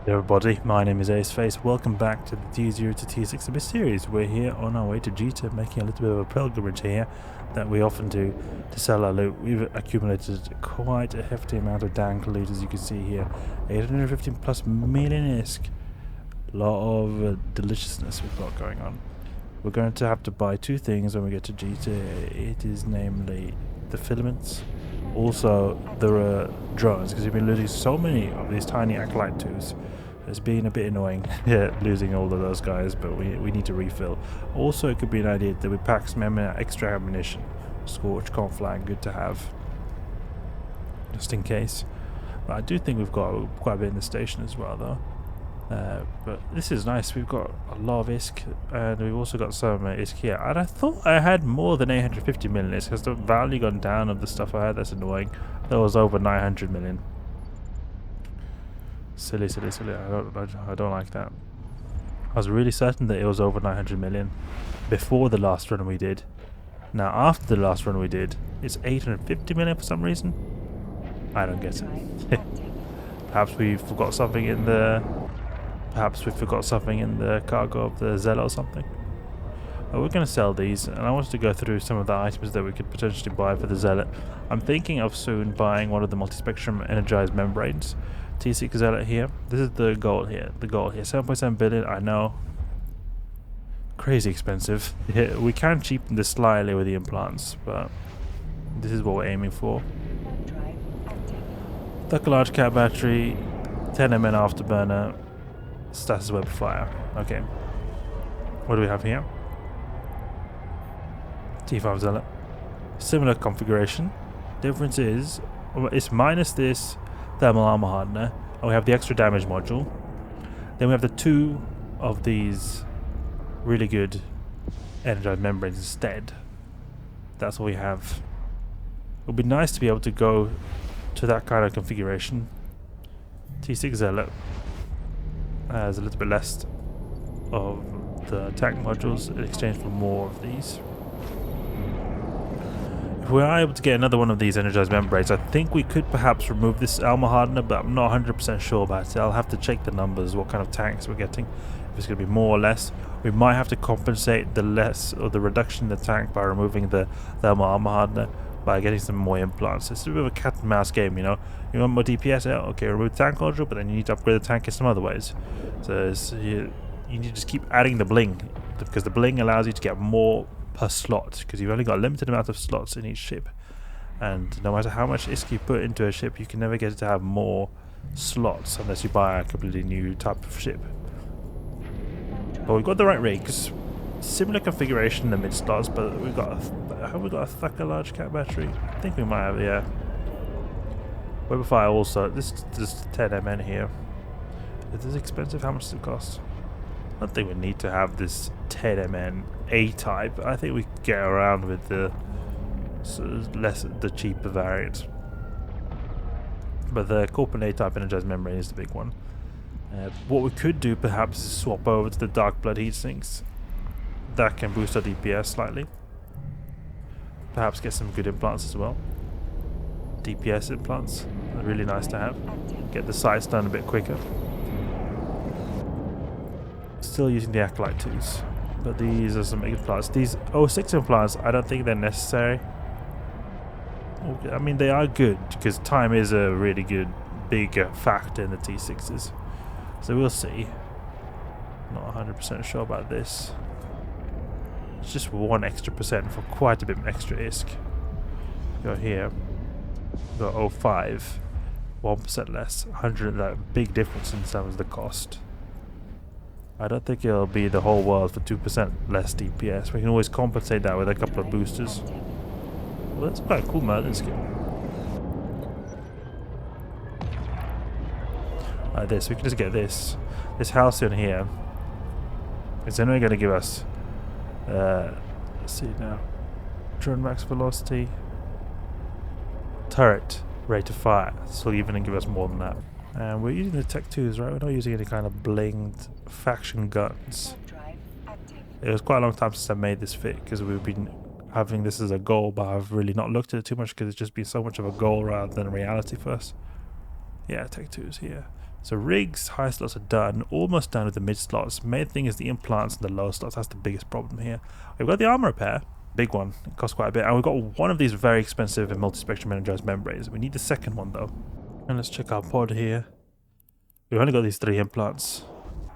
Hello everybody, my name is Aceface. Welcome back to the T0 to T6 Abyss series. We're here on our way to Jita, making a little bit of a pilgrimage here that we often do to sell our loot. We've accumulated quite a hefty amount of dank loot, as you can see here. 815 plus million ISK. A lot of deliciousness we've got going on. We're going to have to buy two things when we get to Jita. It is namely the filaments. Also, there are drones, because we've been losing so many of these tiny Acolyte 2s. It's been a bit annoying losing all of those guys, but we need to refill. Also, it could be an idea that we pack some extra ammunition. Scorch, conflag, good to have. Just in case. But I do think we've got quite a bit in the station as well, though. But this is nice. We've got a lot of ISK, and we've also got some ISK here. And I thought I had more than 850 million ISK. Has the value gone down of the stuff I had? That's annoying. That was over 900 million. Silly. I don't like that. I was really certain that it was over 900 million before the last run we did. Now, after the last run we did, it's 850 million for some reason. I don't get it. Perhaps we forgot something in the... Perhaps we forgot something in the cargo of the Zella or something. We're going to sell these, and I wanted to go through some of the items that we could potentially buy for the Zealot. I'm thinking of soon buying one of the multi-spectrum energized membranes. T6 Zealot here. This is the goal here. 7.7 billion, I know. Crazy expensive. Yeah, we can cheapen this slightly with the implants, but this is what we're aiming for. Duck a large cat battery, 10 mn afterburner, status web fire. Okay. What do we have here? T5 Zealot. Similar configuration. Difference is it's minus this thermal armor hardener, and we have the extra damage module. Then we have the two of these really good energized membranes instead. That's what we have. It would be nice to be able to go to that kind of configuration. T6 Zealot has a little bit less of the tank modules in exchange for more of these. If we are able to get another one of these energized membranes, I think we could perhaps remove this armor hardener, but I'm not 100% sure about it. I'll have to check the numbers, what kind of tanks we're getting. If it's going to be more or less, we might have to compensate the less or the reduction in the tank by removing the thermal armor hardener by getting some more implants. It's a bit of a cat and mouse game, you know. You want more DPS? Yeah, okay, remove the tank module, but then you need to upgrade the tank in some other ways. So you need to just keep adding the bling, because the bling allows you to get more per slot, because you've only got a limited amount of slots in each ship, and no matter how much ISK you put into a ship, you can never get it to have more slots unless you buy a completely new type of ship. But we've got the right rigs, similar configuration in the mid slots, but have we got a Thucker large cat battery? I think we might have, yeah. Weber fire also. This 10 mn here. Is this expensive? How much does it cost? I don't think we need to have this 10 mn A-type. I think we can get around with the the cheaper variant. But the Corpon A-type energized membrane is the big one. What we could do perhaps is swap over to the Dark Blood heat sinks. That can boost our DPS slightly. Perhaps get some good implants as well. DPS implants are really nice to have. Get the sights done a bit quicker. Still using the Acolyte 2s, but these are some implants. These 06 implants, I don't think they're necessary. I mean, they are good because time is a really good big factor in the T6s, so we'll see. Not 100% sure about this. It's just 1 extra percent for quite a bit extra ISK. Go here, go 05, 1% less, 100. That big difference in terms of the cost. I don't think it'll be the whole world for 2% less DPS. We can always compensate that with a couple of boosters. Well, that's quite a cool Merlin skin. Like this, we can just get this. This house in here is only going to give us, let's see now, drone max velocity, turret rate of fire, so even give us more than that. And we're using the Tech 2s, right? We're not using any kind of blinged faction guns. It was quite a long time since I made this fit, because we've been having this as a goal, but I've really not looked at it too much because it's just been so much of a goal rather than a reality for us. Yeah, Tech 2's here. So rigs, high slots are done. Almost done with the mid slots. Main thing is the implants and the low slots. That's the biggest problem here. We've got the armor repair. Big one. It costs quite a bit. And we've got one of these very expensive and multi-spectrum energized membranes. We need the second one though. And let's check our pod here. We've only got these 3 implants.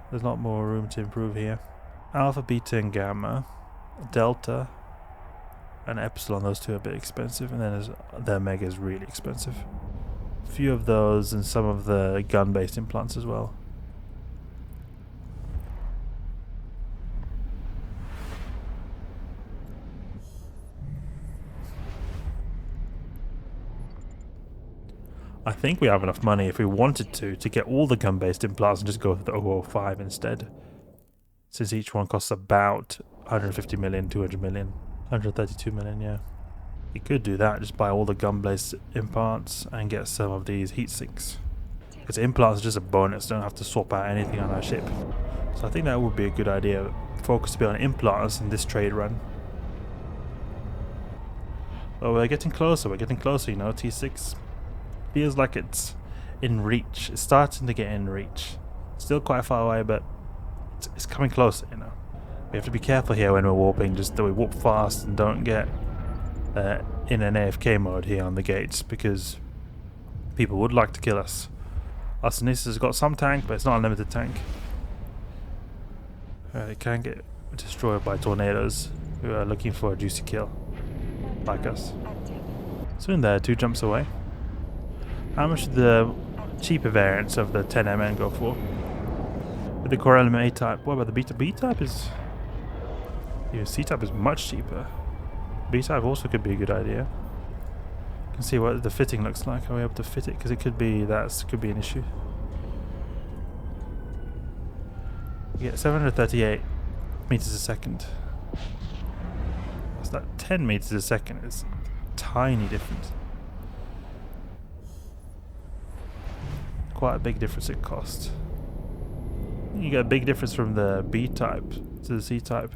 There's not more room to improve here. Alpha, beta, and gamma. Delta and epsilon. Those 2 are a bit expensive. And then the omega is really expensive. A few of those and some of the gun-based implants as well. I think we have enough money if we wanted to get all the gun-based implants and just go for the 005 instead. Since each one costs about 150 million, 200 million, 132 million, yeah. You could do that, just buy all the gun-based implants and get some of these heat sinks. Because implants are just a bonus, don't have to swap out anything on our ship. So I think that would be a good idea. Focus a bit on implants in this trade run. Oh, we're getting closer, you know, T6. Feels like it's in reach. It's starting to get in reach. Still quite far away, but it's coming closer, you know. We have to be careful here when we're warping, just that we warp fast and don't get in an AFK mode here on the gates, because people would like to kill us. Our Sunesis has got some tank, but it's not a limited tank. It can get destroyed by tornadoes who are looking for a juicy kill, like us. So in there, 2 jumps away. How much did the cheaper variants of the 10MN go for? With the core element A-type. What about the beta? B-type is... Even C-type is much cheaper. B-type also could be a good idea. You can see what the fitting looks like. Are we able to fit it? Because it could be could be an issue. You get 738 meters a second. That's that 10 meters a second. It's a tiny difference. Quite a big difference in cost. You get a big difference from the B-type to the C-type.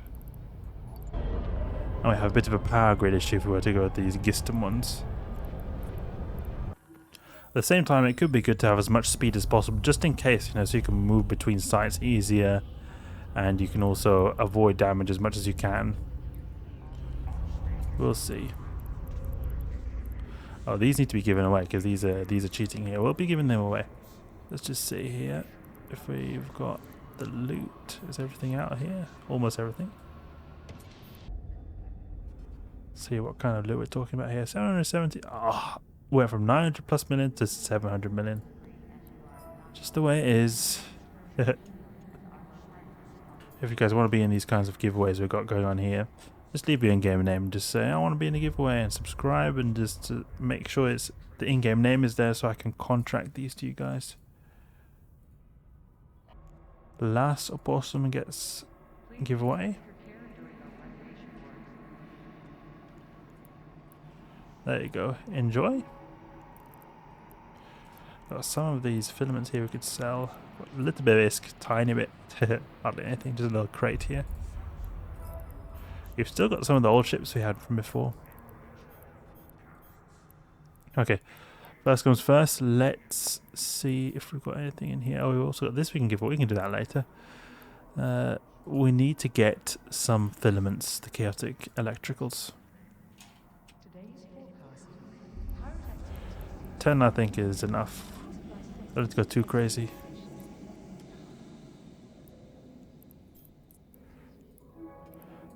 And we have a bit of a power grid issue if we were to go with these Gistum ones. At the same time, it could be good to have as much speed as possible, just in case, you know, so you can move between sites easier, and you can also avoid damage as much as you can. We'll see. Oh, these need to be given away because these are cheating here. We'll be giving them away. Let's just see here if we've got the loot. Is everything out here? Almost everything. See what kind of loot we're talking about here. 770. Oh, went from 900 plus million to 700 million. Just the way it is. If you guys want to be in these kinds of giveaways we've got going on here, just leave your in-game name and just say I want to be in a giveaway, and subscribe, and just to make sure the in-game name is there so I can contract these to you guys. Last opossum gets giveaway. There you go. Enjoy. Got some of these filaments here we could sell. A little bit of ISK, tiny bit. Hardly anything, just a little crate here. We've still got some of the old ships we had from before. Okay, first comes first. Let's see if we've got anything in here. Oh, we've also got this we can give away. We can do that later. We need to get some filaments, the chaotic electricals. 10 I think is enough. Don't go too crazy.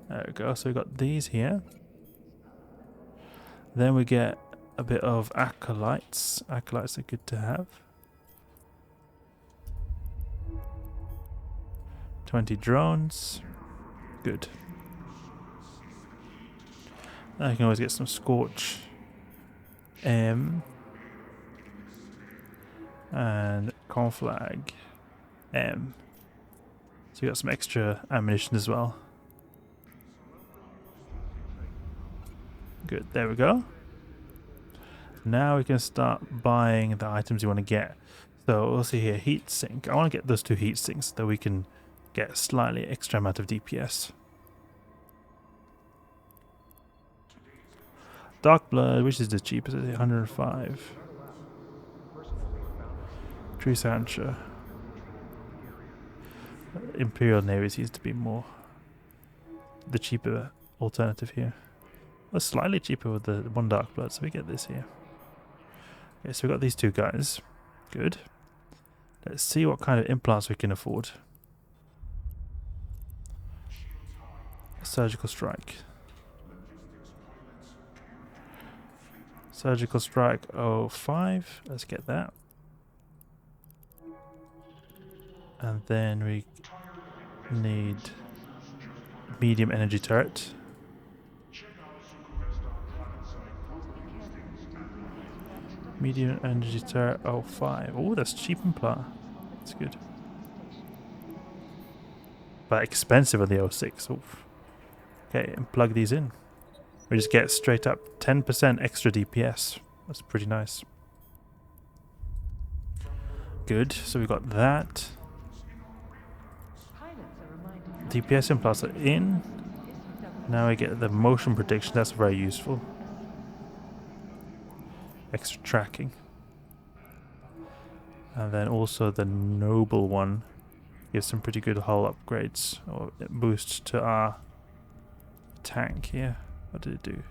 There we go. So we got these here. Then we get a bit of acolytes. Acolytes are good to have. 20 drones. Good. Now you can always get some Scorch M and Conflag M. So we got some extra ammunition as well. Good, there we go. Now we can start buying the items you want to get. So we'll see here, heat sink. I want to get those 2 heat sinks so that we can get a slightly extra amount of DPS. Dark blood, which is the cheapest? 105. True Sancho. Imperial Navy seems to be more the cheaper alternative here. Well, slightly cheaper with the one Dark Blood, so we get this here. Okay, so we got these two guys. Good. Let's see what kind of implants we can afford. Surgical Strike. Surgical Strike 05. Let's get that. And then we need medium energy turret. Medium energy turret 05. Oh, that's cheap implant. That's good. But expensive on the 06. Oof. Okay, and plug these in. We just get straight up 10% extra DPS. That's pretty nice. Good, so we got that. DPS implants are in. Now we get the motion prediction. That's very useful. Extra tracking. And then also the noble one gives some pretty good hull upgrades. Or boost to our tank here. What did it do?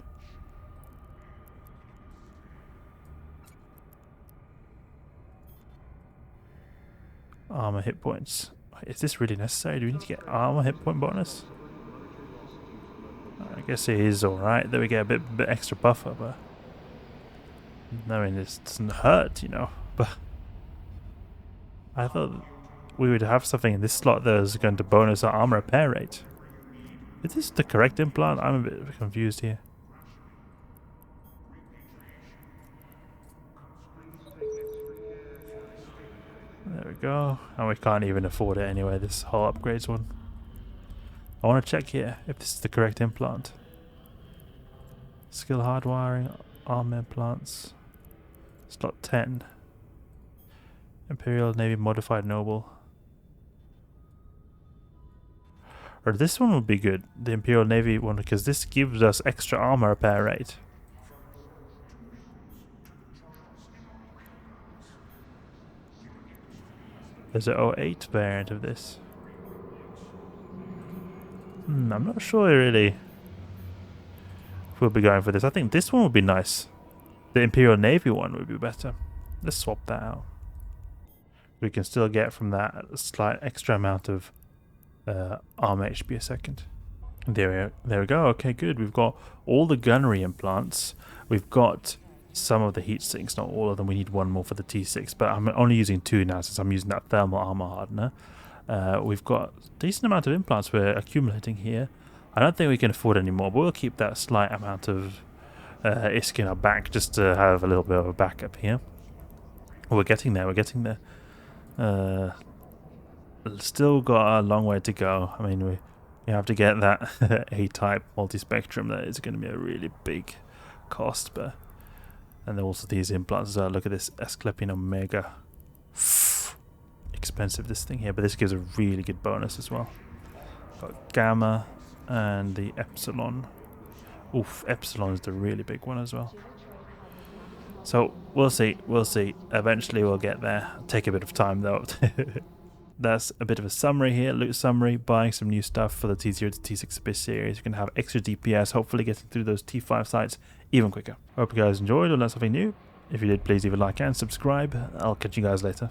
Armor hit points. Is this really necessary? Do we need to get armor hit point bonus? I guess it is alright that we get a bit extra buffer, but I mean, this doesn't hurt, you know. But I thought we would have something in this slot that was going to bonus our armor repair rate. Is this the correct implant? I'm a bit confused here. There we go. And we can't even afford it anyway, this whole upgrades one. I want to check here if this is the correct implant. Skill hardwiring, armor implants. Slot 10. Imperial Navy Modified Noble. Or this one would be good, the Imperial Navy one, because this gives us extra armor repair rate. There's an 08 variant of this. I'm not sure really if we'll be going for this. I think this one would be nice. The Imperial Navy one would be better. Let's swap that out. We can still get from that a slight extra amount of armor HP a second. There we go. Okay, good. We've got all the gunnery implants. We've got some of the heat sinks, not all of them. We need one more for the T6, but I'm only using 2 now since I'm using that thermal armor hardener. We've got a decent amount of implants we're accumulating here. I don't think we can afford any more, but we'll keep that slight amount of ISK in our back just to have a little bit of a backup here. We're getting there. Still got a long way to go. I mean, we have to get that A-type multi-spectrum. That is going to be a really big cost, but and then also these implants as well. Look at this Asclepion Omega. Expensive this thing here, but this gives a really good bonus as well. Got Gamma and the Epsilon. Oof, Epsilon is the really big one as well. So we'll see. Eventually we'll get there. It'll take a bit of time though. That's a bit of a summary here, loot summary, buying some new stuff for the T0 to T6 Space series. You can have extra DPS, hopefully getting through those T5 sites even quicker. Hope you guys enjoyed or learned something new. If you did, please leave a like and subscribe. I'll catch you guys later.